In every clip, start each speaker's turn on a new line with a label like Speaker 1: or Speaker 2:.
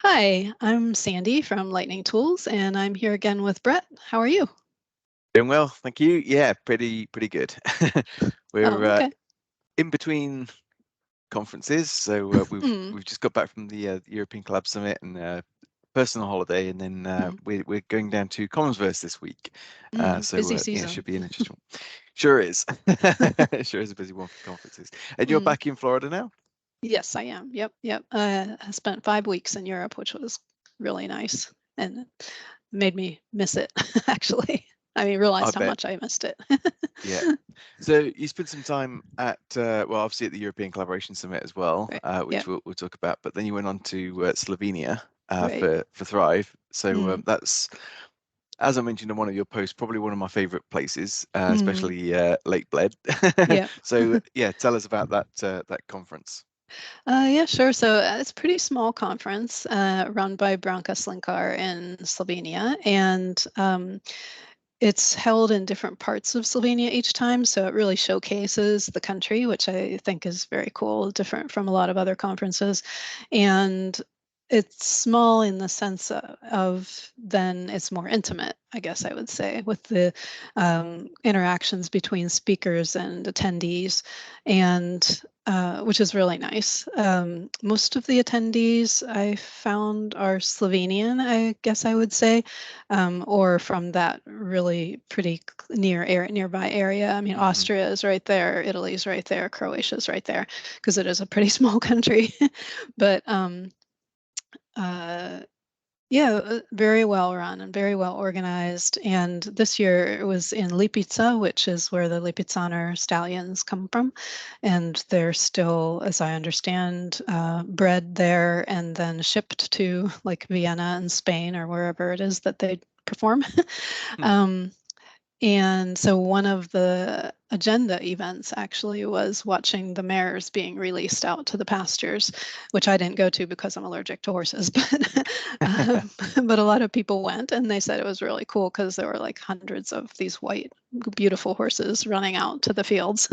Speaker 1: Hi, I'm Sandy from Lightning Tools, and I'm here again with Brett. How are you?
Speaker 2: Doing well, thank you. Yeah, pretty good. We're
Speaker 1: Oh, okay.
Speaker 2: in between conferences, so we've
Speaker 1: Mm,
Speaker 2: we've just got back from the European Collab Summit and personal holiday, and then
Speaker 1: mm,
Speaker 2: we're going down to Commonsverse this week.
Speaker 1: busy
Speaker 2: Yeah,
Speaker 1: season.
Speaker 2: should be an interesting one. Sure is. Sure is a busy one for conferences. And you're
Speaker 1: Mm,
Speaker 2: back in Florida now?
Speaker 1: yes, I am. Yep, yep. I spent 5 weeks in Europe, which was really nice, and it made me miss it, actually. I mean,
Speaker 2: I
Speaker 1: realized how
Speaker 2: bet.
Speaker 1: much I missed it.
Speaker 2: Yeah. So you spent some time at well, obviously at the European Collaboration Summit as well,
Speaker 1: Right.
Speaker 2: which
Speaker 1: Yep.
Speaker 2: we'll talk about. But then you went on to Slovenia
Speaker 1: Right.
Speaker 2: for Thrive. So
Speaker 1: Mm,
Speaker 2: that's, as I mentioned in one of your posts, probably one of my favorite places,
Speaker 1: mm,
Speaker 2: especially Lake Bled.
Speaker 1: yep.
Speaker 2: So yeah, tell us about that conference.
Speaker 1: Yeah, sure. So it's a pretty small conference run by Branka Slinkar in Slovenia, and it's held in different parts of Slovenia each time, so it really showcases the country, which I think is very cool, different from a lot of other conferences. And it's small in the sense of then it's more intimate, I guess I would say, with the interactions between speakers and attendees, and which is really nice. Most of the attendees I found are Slovenian, I guess I would say, or from that really pretty nearby area. I mean,
Speaker 2: Hmm.
Speaker 1: Austria is right there, Italy's right there, Croatia's right there, because it is a pretty small country. But uh, yeah, very well run and very well organized. And this year it was in Lipica, which is where the Lipizzaner stallions come from. And they're still, as I understand, bred there and then shipped to like Vienna and Spain or wherever it is that they perform. um, and so one of the agenda events actually was watching the mares being released out to the pastures, which I didn't go to because I'm allergic to horses, but but a lot of people went and they said it was really cool because there were like hundreds of these white, beautiful horses running out to the fields.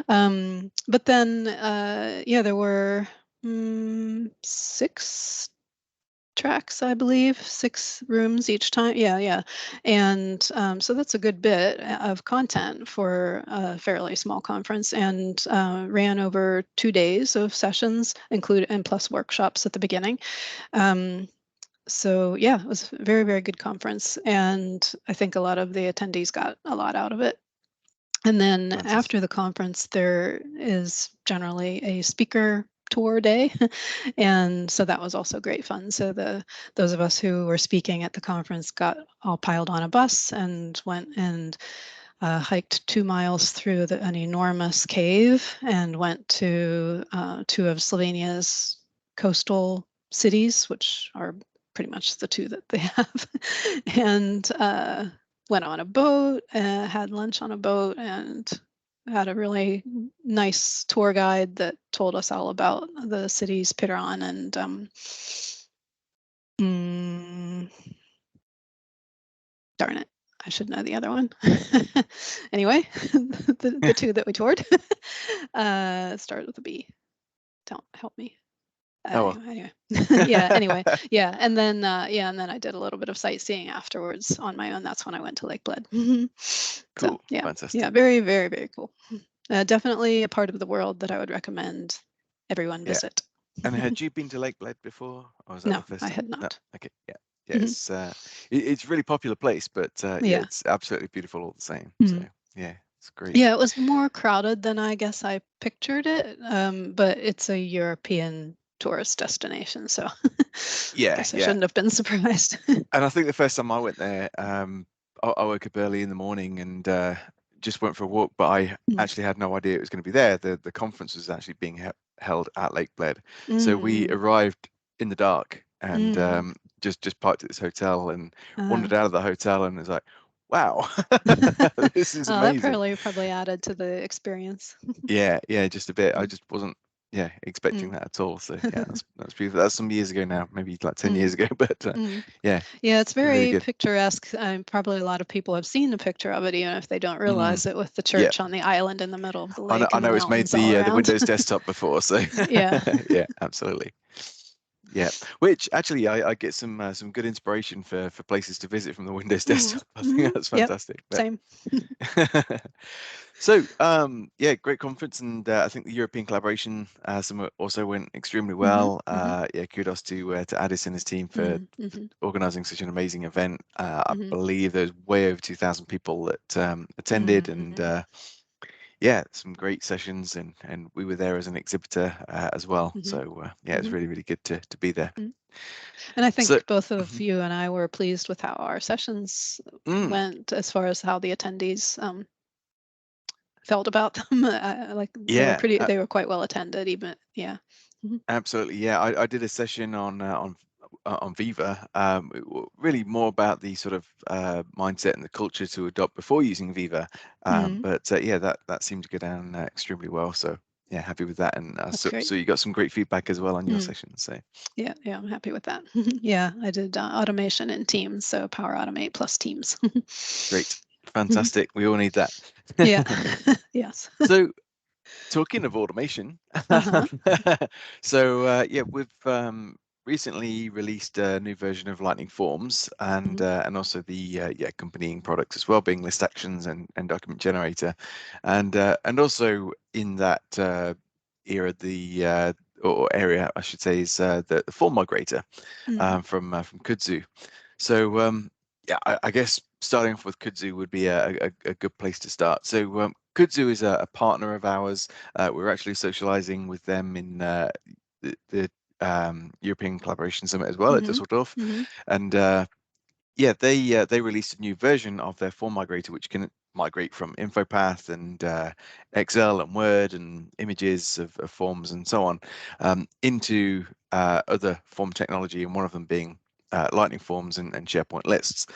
Speaker 1: But then, yeah, there were six tracks, I believe, 6 rooms each time. Yeah, yeah. And so that's a good bit of content for a fairly small conference, and ran over 2 days of sessions, include and plus workshops at the beginning. Um, so yeah, it was a very, very good conference. And I think a lot of the attendees got a lot out of it. And then
Speaker 2: Fantastic.
Speaker 1: after the conference, there is generally a speaker tour day. And so that was also great fun. So those of us who were speaking at the conference got all piled on a bus and went and hiked 2 miles through an enormous cave and went to two of Slovenia's coastal cities, which are pretty much the two that they have, and went on a boat, had lunch on a boat, and had a really nice tour guide that told us all about the cities Piran and mm, darn it, I should know the other one. Anyway, the two that we toured started with a B. Don't help me.
Speaker 2: Oh
Speaker 1: Anyway, yeah. Anyway,
Speaker 2: well.
Speaker 1: yeah, and then yeah, and then I did a little bit of sightseeing afterwards on my own. That's when I went to Lake Bled. So
Speaker 2: Cool.
Speaker 1: yeah, yeah,
Speaker 2: Fantastic.
Speaker 1: very, very, very cool. Definitely a part of the world that I would recommend everyone
Speaker 2: Yeah.
Speaker 1: visit.
Speaker 2: And had you been to Lake Bled before, or was that the
Speaker 1: No,
Speaker 2: first
Speaker 1: I
Speaker 2: time?
Speaker 1: had
Speaker 2: No.
Speaker 1: not.
Speaker 2: Okay. Yeah. Yeah.
Speaker 1: Mhm.
Speaker 2: It's a really popular place, but yeah,
Speaker 1: Yeah.
Speaker 2: it's absolutely beautiful all the same. So
Speaker 1: Mhm.
Speaker 2: yeah, it's great.
Speaker 1: Yeah, it was more crowded than I guess I pictured it, but it's a European tourist destination, so I
Speaker 2: Yeah.
Speaker 1: guess I
Speaker 2: Yeah.
Speaker 1: shouldn't have been surprised.
Speaker 2: And I think the first time I went there, I woke up early in the morning and just went for a walk, but I
Speaker 1: Mm,
Speaker 2: actually had no idea it was going to be there. The conference was actually being held at Lake Bled, so we
Speaker 1: mm,
Speaker 2: arrived in the dark and
Speaker 1: mm.
Speaker 2: just parked at this hotel and
Speaker 1: Uh,
Speaker 2: wandered out of the hotel and was like, wow, this is
Speaker 1: oh, that
Speaker 2: amazing.
Speaker 1: probably added to the experience.
Speaker 2: Yeah, yeah, just a bit. I
Speaker 1: Mm,
Speaker 2: just wasn't, yeah, expecting
Speaker 1: mm,
Speaker 2: that at all. So yeah, that's beautiful. That's some years ago now, maybe like 10
Speaker 1: mm,
Speaker 2: years ago, but
Speaker 1: mm.
Speaker 2: yeah,
Speaker 1: Yeah, it's
Speaker 2: really
Speaker 1: very
Speaker 2: good.
Speaker 1: picturesque. Probably a lot of people have seen a picture of it, even if they don't
Speaker 2: Mm,
Speaker 1: realize it, with the
Speaker 2: yeah,
Speaker 1: church on the island in the middle of the
Speaker 2: I know,
Speaker 1: lake
Speaker 2: I
Speaker 1: and the
Speaker 2: know it's made
Speaker 1: mountains all
Speaker 2: the
Speaker 1: around.
Speaker 2: Windows desktop before, so
Speaker 1: Yeah.
Speaker 2: yeah, absolutely. Yeah, which actually I get some good inspiration for places to visit from the Windows
Speaker 1: Hmm.
Speaker 2: desktop. I
Speaker 1: Hmm.
Speaker 2: think that's
Speaker 1: Yep.
Speaker 2: fantastic. But
Speaker 1: Same.
Speaker 2: so yeah, great conference, and I think the European collaboration also went extremely
Speaker 1: Hmm.
Speaker 2: well.
Speaker 1: Hmm.
Speaker 2: Yeah, kudos to Addis and his team for
Speaker 1: Hmm. Hmm.
Speaker 2: organizing such an amazing event. I
Speaker 1: Hmm.
Speaker 2: believe there's way over 2,000 people that attended, and
Speaker 1: Hmm.
Speaker 2: yeah, some great sessions, and we were there as an exhibitor as well.
Speaker 1: Hmm.
Speaker 2: So yeah, it's
Speaker 1: Hmm.
Speaker 2: really good to be there.
Speaker 1: And I
Speaker 2: So.
Speaker 1: think both of
Speaker 2: Mhm.
Speaker 1: you and I were pleased with how our sessions
Speaker 2: Mm,
Speaker 1: went as far as how the attendees felt about them. Like
Speaker 2: yeah,
Speaker 1: they were quite well attended, even. Yeah. Hmm.
Speaker 2: absolutely. Yeah, I did a session on Viva, really more about the sort of mindset and the culture to adopt before using Viva.
Speaker 1: Hmm.
Speaker 2: But yeah, that seemed to go down extremely well. So yeah, happy with that. And
Speaker 1: That's great.
Speaker 2: so you got some great feedback as well on your
Speaker 1: Mm.
Speaker 2: session. So
Speaker 1: Yeah, yeah, I'm happy with that. Yeah, I did automation in Teams, so Power Automate plus Teams.
Speaker 2: great,
Speaker 1: Mhm.
Speaker 2: fantastic. We all need that.
Speaker 1: Yeah. Yes.
Speaker 2: So talking of automation,
Speaker 1: Uh-huh.
Speaker 2: so yeah, we've recently released a new version of Lightning Forms,
Speaker 1: Mhm.
Speaker 2: and also the yeah, accompanying products as well, being List Actions and Document Generator, and also in that era, the or area I should say, is the Form Migrator
Speaker 1: Mm.
Speaker 2: from Kudzu. So yeah, I guess starting off with Kudzu would be a good place to start. So Kudzu is a partner of ours. We're actually socializing with them in the European Collaboration Summit as well at
Speaker 1: Mhm.
Speaker 2: Düsseldorf,
Speaker 1: Mhm.
Speaker 2: and yeah, they released a new version of their form migrator, which can migrate from InfoPath and Excel and Word and images of forms and so on into other form technology, and one of them being Lightning Forms and SharePoint lists.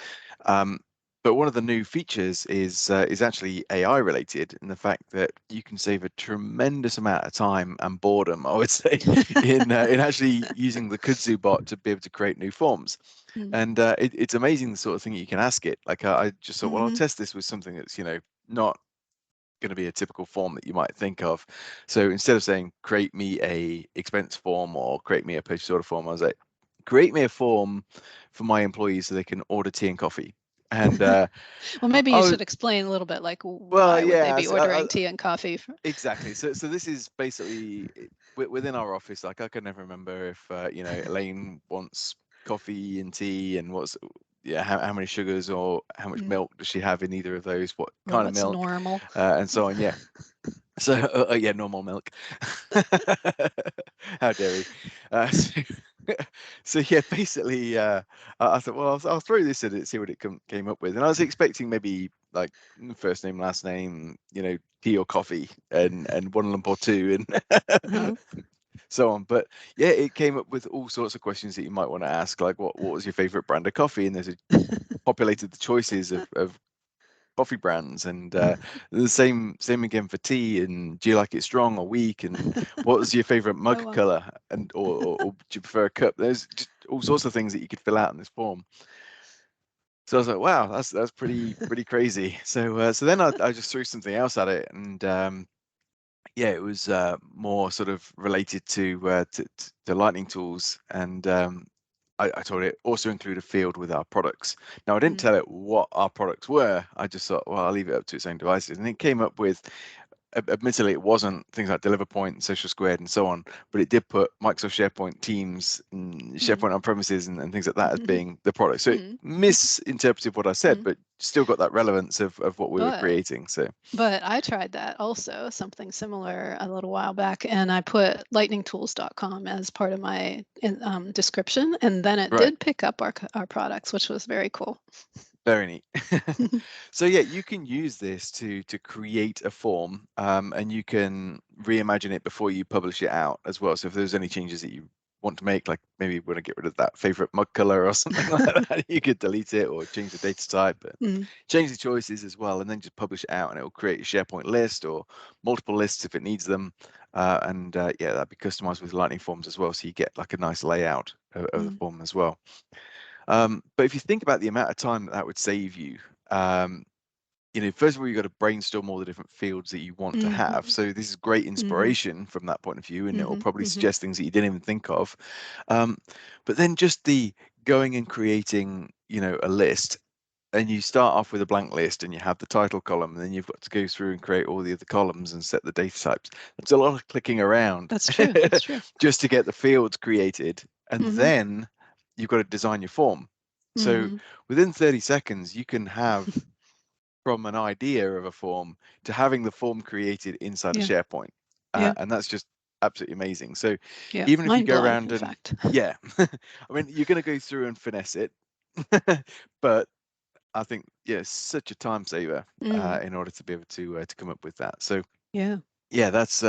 Speaker 2: Um, but one of the new features is actually AI related, in the fact that you can save a tremendous amount of time and boredom, I would say, in actually using the Kudzu bot to be able to create new forms.
Speaker 1: Mm.
Speaker 2: And it's amazing the sort of thing you can ask it. Like I just thought, well, I'll
Speaker 1: Mhm.
Speaker 2: test this with something that's not going to be a typical form that you might think of. So instead of saying create me a expense form or create me a purchase order form, I was like, create me a form for my employees so they can order tea and coffee. And
Speaker 1: Well, maybe
Speaker 2: I
Speaker 1: you
Speaker 2: was
Speaker 1: should explain a little bit, like
Speaker 2: well,
Speaker 1: why would they
Speaker 2: yeah,
Speaker 1: be ordering tea and coffee?
Speaker 2: exactly. So this is basically within our office. Like I can never remember if Elaine wants coffee and tea, and what's yeah how many sugars or how much
Speaker 1: Mm.
Speaker 2: milk does she have in either of those? What
Speaker 1: Or
Speaker 2: kind of
Speaker 1: what's
Speaker 2: milk,
Speaker 1: normal?
Speaker 2: and so on. Yeah. So yeah, normal milk. How dare he? So, so yeah, basically, I thought, well, I'll throw this at it, see what it came up with, and I was expecting maybe like first name, last name, tea or coffee, and one lump or two, and
Speaker 1: Uh-huh.
Speaker 2: so on. But yeah, it came up with all sorts of questions that you might want to ask, like what was your favorite brand of coffee, and there's a populated the choices of coffee brands, and the same again for tea, and do you like it strong or weak, and what was your favorite
Speaker 1: Oh
Speaker 2: mug
Speaker 1: well.
Speaker 2: color, and or do you prefer a cup? There's just all sorts of things that you could fill out in this form. So I was like, wow, that's pretty crazy. So then I just threw something else at it, and yeah, it was more sort of related to lightning tools, and I told it also include a field with our products. Now I didn't
Speaker 1: Mm.
Speaker 2: tell it what our products were. I just thought, well, I'll leave it up to its own devices, and it came up with. Admittedly, it wasn't things like Deliver Point and Social Squared and so on, but it did put Microsoft SharePoint Teams and
Speaker 1: Mm.
Speaker 2: SharePoint on premises and things like that as being the product. So it
Speaker 1: Mm.
Speaker 2: misinterpreted what I said,
Speaker 1: Mm.
Speaker 2: but still got that relevance of what we were
Speaker 1: But
Speaker 2: creating. So
Speaker 1: But I tried that also, something similar a little while back, and I put lightningtools.com as part of my description, and then it
Speaker 2: right.
Speaker 1: did pick up our products, which was very cool.
Speaker 2: Very neat. So yeah, you can use this to create a form, and you can reimagine it before you publish it out as well. So if there's any changes that you want to make, like maybe you want to get rid of that favorite mug color or something like that, you could delete it or change the data type, but
Speaker 1: Mm,
Speaker 2: change the choices as well, and then just publish it out, and it will create a SharePoint list or multiple lists if it needs them. And yeah, that'd be customized with Lightning Forms as well, so you get like a nice layout of the
Speaker 1: mm,
Speaker 2: form as well. But if you think about the amount of time that would save you, um, first of all, you've got to brainstorm all the different fields that you want to have.
Speaker 1: Mhm.
Speaker 2: So this is great
Speaker 1: Mhm.
Speaker 2: inspiration from that point of view, and it will
Speaker 1: Mhm.
Speaker 2: probably
Speaker 1: Mhm.
Speaker 2: suggest things that you didn't even think of. Um, but then just the going and creating, a list, and you start off with a blank list and you have the title column, and then you've got to go through and create all the other columns and set the data types. It's a lot of clicking around
Speaker 1: That's true. That's true.
Speaker 2: just to get the fields created, and
Speaker 1: Mhm.
Speaker 2: then you've got to design your form. So
Speaker 1: Mhm.
Speaker 2: within 30 seconds, you can have from an idea of a form to having the form created inside a
Speaker 1: Yeah.
Speaker 2: SharePoint.
Speaker 1: Yeah.
Speaker 2: And that's just absolutely amazing. So
Speaker 1: Yeah.
Speaker 2: even if you
Speaker 1: Mind
Speaker 2: go
Speaker 1: blowing,
Speaker 2: around
Speaker 1: in
Speaker 2: and,
Speaker 1: fact.
Speaker 2: yeah, I mean, you're going to go through and finesse it, but I think, yeah, it's such a time saver
Speaker 1: Mm.
Speaker 2: in order to be able to come up with that. So
Speaker 1: Yeah.
Speaker 2: yeah, that's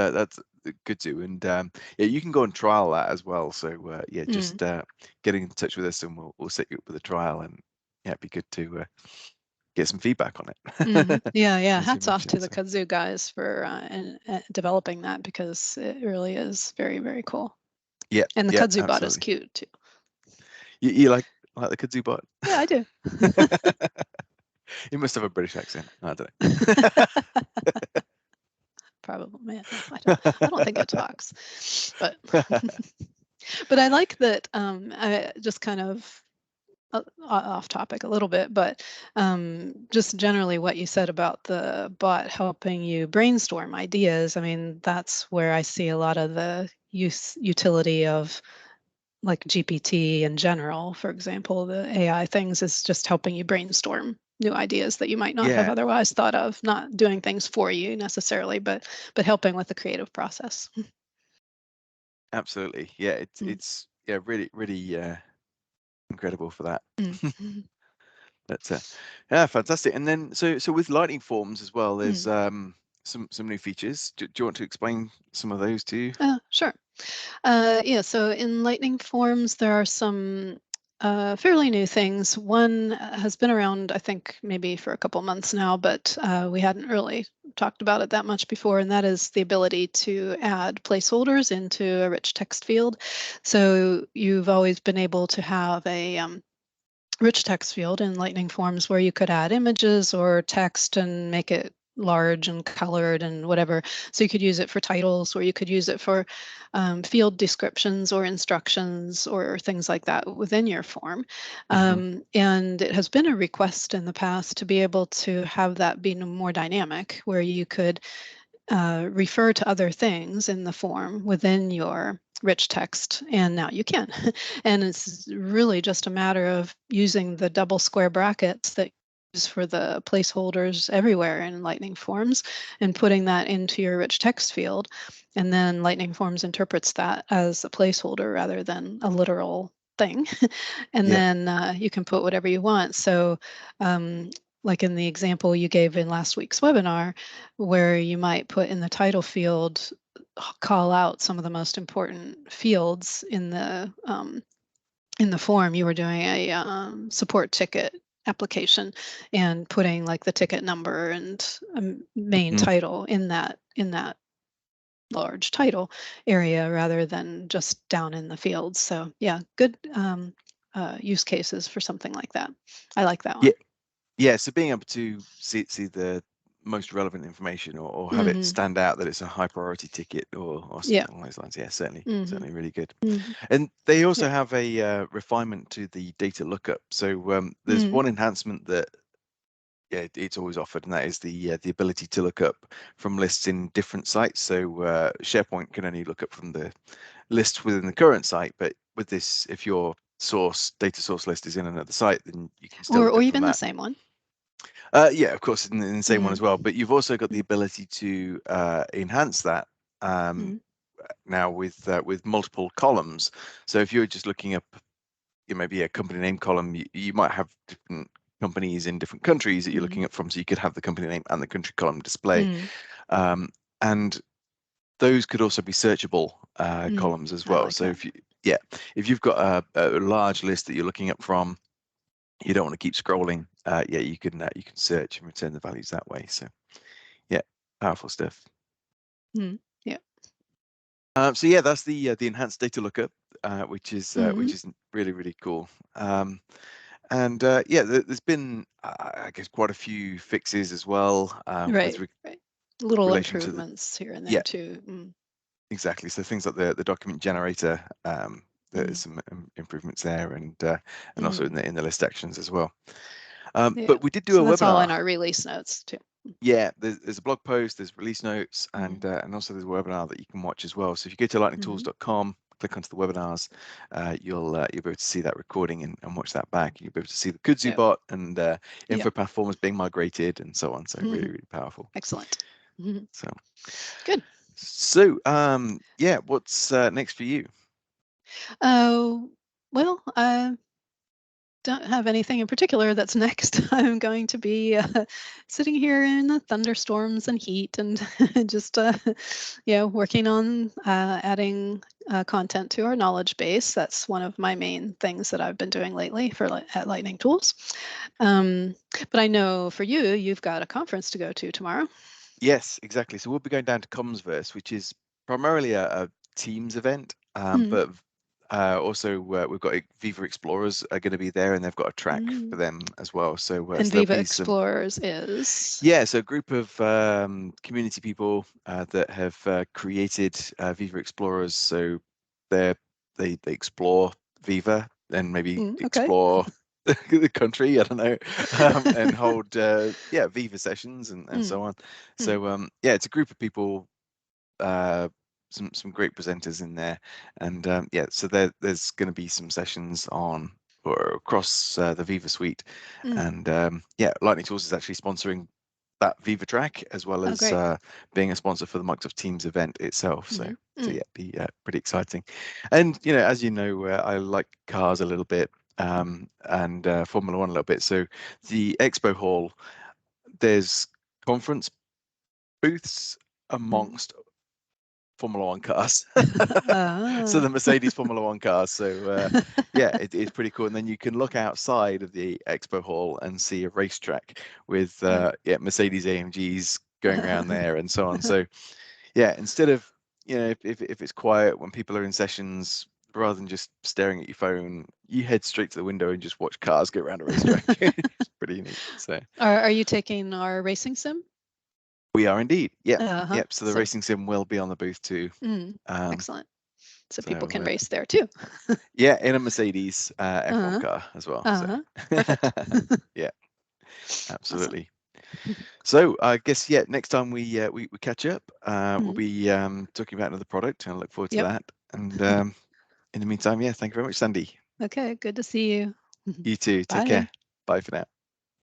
Speaker 2: good too. And yeah, you can go and trial that as well. So yeah,
Speaker 1: Mm.
Speaker 2: just getting in touch with us, and we'll set you up with a trial. And yeah, it'd be good to get some feedback on
Speaker 1: Mhm.
Speaker 2: it,
Speaker 1: Yeah, yeah.
Speaker 2: as you
Speaker 1: Hats off to
Speaker 2: mentioned.
Speaker 1: the
Speaker 2: So
Speaker 1: kudzu guys for developing that because it really is very, very cool.
Speaker 2: yeah,
Speaker 1: And the
Speaker 2: yeah,
Speaker 1: kudzu bot is
Speaker 2: absolutely.
Speaker 1: cute too.
Speaker 2: You like the kudzu bot?
Speaker 1: Yeah, I do.
Speaker 2: You must have a British accent. I don't know.
Speaker 1: Probably. Man, I don't think it talks, but but I like that. I just kind of off topic a little bit, but just generally what you said about the bot helping you brainstorm ideas. I mean, that's where I see a lot of the utility of like GPT in general, for example, the AI things is just helping you brainstorm new ideas that you might not have
Speaker 2: Yeah,
Speaker 1: otherwise thought of, not doing things for you necessarily, but helping with the creative process.
Speaker 2: absolutely. Yeah, it's
Speaker 1: Mm,
Speaker 2: it's yeah, really, really incredible for that.
Speaker 1: mm, mm,
Speaker 2: That's yeah, fantastic. And then so with Lightning Forms as well, there's
Speaker 1: mm.
Speaker 2: some new features. Do you want to explain some of those too?
Speaker 1: Sure. Yeah, so in Lightning Forms, there are some fairly new things. One has been around, I think, maybe for a couple months now, but we hadn't really talked about it that much before, and that is the ability to add placeholders into a rich text field. So you've always been able to have a rich text field in Lightning Forms where you could add images or text and make it large and colored and whatever. So you could use it for titles, or you could use it for field descriptions or instructions or things like that within your form.
Speaker 2: Hmm.
Speaker 1: And it has been a request in the past to be able to have that be more dynamic, where you could refer to other things in the form within your rich text, and now you can. And it's really just a matter of using the double square brackets that use for the placeholders everywhere in Lightning Forms and putting that into your rich text field. And then Lightning Forms interprets that as a placeholder rather than a literal thing. And
Speaker 2: Yeah.
Speaker 1: then you can put whatever you want. So, um, like in the example you gave in last week's webinar, where you might put in the title field, call out some of the most important fields in the form. You were doing a support ticket application and putting like the ticket number and a main
Speaker 2: Hmm.
Speaker 1: title in that large title area rather than just down in the fields. So yeah, good use cases for something like that. I like that
Speaker 2: Yeah.
Speaker 1: one.
Speaker 2: Yeah. So being able to see the most relevant information, or have it
Speaker 1: Hmm.
Speaker 2: stand out that it's a high priority ticket, or
Speaker 1: Yeah.
Speaker 2: something along those lines. Yeah, certainly,
Speaker 1: Hmm.
Speaker 2: certainly really good.
Speaker 1: Hmm.
Speaker 2: And they
Speaker 1: Yeah.
Speaker 2: also have a refinement to the data lookup. So there's
Speaker 1: Mm.
Speaker 2: one enhancement that, yeah, it's always offered, and that is the ability to look up from lists in different sites. So SharePoint can only look up from the list within the current site, but with this, if your source data source list is in another site, then you can still look
Speaker 1: Or
Speaker 2: up from
Speaker 1: even the
Speaker 2: that.
Speaker 1: same one.
Speaker 2: Yeah, of course, in the same one
Speaker 1: Mm,
Speaker 2: as well. But you've also got the
Speaker 1: mm,
Speaker 2: ability to enhance that um,
Speaker 1: mm,
Speaker 2: now with multiple columns. So if you're just looking up, maybe a company name column, you might have different companies in different countries that you're
Speaker 1: mm,
Speaker 2: looking up from, so you could have the company name and the country column display.
Speaker 1: mm,
Speaker 2: Um, and those could also be searchable
Speaker 1: mm.
Speaker 2: columns as
Speaker 1: I
Speaker 2: well.
Speaker 1: like
Speaker 2: So
Speaker 1: that.
Speaker 2: if you've got a large list that you're looking up from, you don't want to keep scrolling. Yeah, you can search and return the values that way. So yeah, powerful stuff.
Speaker 1: Mm, yeah.
Speaker 2: So yeah, that's the enhanced data lookup, which
Speaker 1: Hmm.
Speaker 2: is really really cool. Um, And yeah, there's been, I guess, quite a few fixes as well, with
Speaker 1: Right, right. Little
Speaker 2: relation to the,
Speaker 1: improvements here and there
Speaker 2: yeah,
Speaker 1: too. Mm,
Speaker 2: exactly. So things like the document generator, there's
Speaker 1: mm,
Speaker 2: some improvements there, and also
Speaker 1: mm.
Speaker 2: in the list actions as well.
Speaker 1: Yeah.
Speaker 2: But we did do
Speaker 1: So
Speaker 2: a
Speaker 1: that's all in
Speaker 2: webinar.
Speaker 1: our release notes too.
Speaker 2: Yeah, there's a blog post, there's release notes,
Speaker 1: Mm,
Speaker 2: and also there's a webinar that you can watch as well. So if you go to
Speaker 1: mm,
Speaker 2: lightningtools.com, click onto the webinars, you'll be able to see that recording and watch that back. You'll be able to see the kudzu
Speaker 1: yeah,
Speaker 2: bot and
Speaker 1: yeah.
Speaker 2: InfoPath forms being migrated and so on. So really, really powerful.
Speaker 1: Excellent. Mhm.
Speaker 2: So
Speaker 1: Good.
Speaker 2: yeah, what's next for you?
Speaker 1: Oh, well, don't have anything in particular that's next. I'm going to be sitting here in the thunderstorms and heat and just, working on adding content to our knowledge base. That's one of my main things that I've been doing lately at Lightning Tools. Um, but I know for you, you've got a conference to go to tomorrow.
Speaker 2: Yes, exactly. So we'll be going down to Commsverse, which is primarily a Teams event,
Speaker 1: Mm,
Speaker 2: but also we've got Viva Explorers are going to be there, and they've got a track for
Speaker 1: mm.
Speaker 2: them as well. So
Speaker 1: And
Speaker 2: there'll
Speaker 1: Viva
Speaker 2: be some,
Speaker 1: Explorers is.
Speaker 2: yeah, so a group of community people that have created Viva Explorers. So they they explore Viva and maybe
Speaker 1: Okay.
Speaker 2: explore the country. I don't know, and hold yeah, Viva sessions and
Speaker 1: Mm,
Speaker 2: so on.
Speaker 1: mm.
Speaker 2: So yeah, it's a group of people, uh, some great presenters in there, and yeah, so there's going to be some sessions on or across the Viva suite,
Speaker 1: Mm.
Speaker 2: and yeah, Lightning Tools is actually sponsoring that Viva track as well
Speaker 1: Oh,
Speaker 2: as
Speaker 1: great.
Speaker 2: being a sponsor for the Microsoft Teams event itself. So
Speaker 1: Hmm.
Speaker 2: so
Speaker 1: Mm.
Speaker 2: yeah, be pretty exciting. And as you know, I like cars a little bit, and Formula One a little bit. So the expo hall, there's conference booths
Speaker 1: Mm.
Speaker 2: amongst Formula One cars. So
Speaker 1: Ah.
Speaker 2: the Mercedes Formula One cars. So yeah, it's pretty cool. And then you can look outside of the expo hall and see a racetrack with
Speaker 1: Mm.
Speaker 2: yeah, Mercedes AMGs going around there and so on. So yeah, instead of if it's quiet when people are in sessions, rather than just staring at your phone, you head straight to the window and just watch cars go around a racetrack. It's pretty neat. So
Speaker 1: Are you taking our racing sim?
Speaker 2: we are indeed. Yep.
Speaker 1: Uh-huh.
Speaker 2: Yep. So the
Speaker 1: So,
Speaker 2: racing sim will be on the booth too. Um,
Speaker 1: excellent. So people
Speaker 2: so
Speaker 1: can race there too.
Speaker 2: yeah, in a Mercedes F1
Speaker 1: Uh-huh.
Speaker 2: car as well. So
Speaker 1: Uh-huh. Perfect.
Speaker 2: yeah,
Speaker 1: Awesome.
Speaker 2: absolutely. So I guess yeah, next time we catch up, we'll
Speaker 1: Mhm.
Speaker 2: be talking about another product, and I look forward to
Speaker 1: Yep.
Speaker 2: that. And in the meantime, yeah, thank you very much, Sandy.
Speaker 1: Okay, good to see you.
Speaker 2: You too. Take
Speaker 1: Bye.
Speaker 2: care. Bye for now.